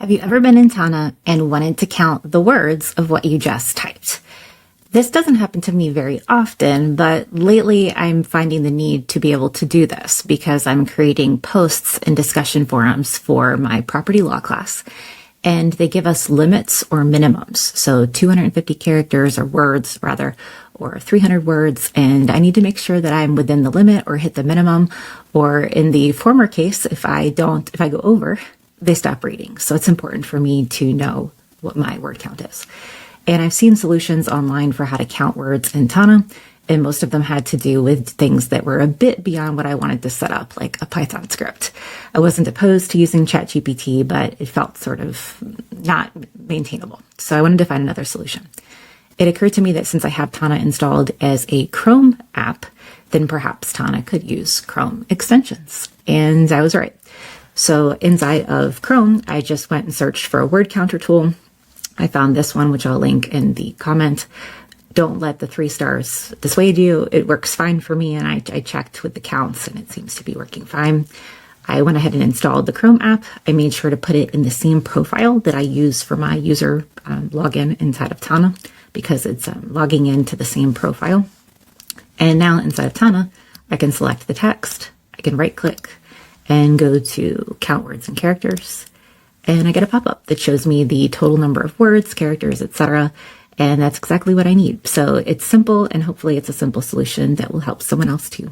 Have you ever been in Tana and wanted to count the words of what you just typed? This doesn't happen to me very often, but lately I'm finding the need to be able to do this because I'm creating posts and discussion forums for my property law class. And they give us limits or minimums. So 250 characters or words rather, or 300 words. And I need to make sure that I'm within the limit or hit the minimum. Or in the former case, if I go over, they stop reading. So it's important for me to know what my word count is. And I've seen solutions online for how to count words in Tana, and most of them had to do with things that were a bit beyond what I wanted to set up, like a Python script. I wasn't opposed to using ChatGPT, but it felt sort of not maintainable. So I wanted to find another solution. It occurred to me that since I have Tana installed as a Chrome app, then perhaps Tana could use Chrome extensions. And I was right. So inside of Chrome, I just went and searched for a word counter tool. I found this one, which I'll link in the comment. Don't let the 3 stars dissuade you. It works fine for me, and I checked with the counts, and it seems to be working fine. I went ahead and installed the Chrome app. I made sure to put it in the same profile that I use for my user login inside of Tana, because it's logging into the same profile. And now inside of Tana, I can select the text. I can right-click and go to Count Words and Characters. And I get a pop-up that shows me the total number of words, characters, etc. And that's exactly what I need. So it's simple, and hopefully it's a simple solution that will help someone else too.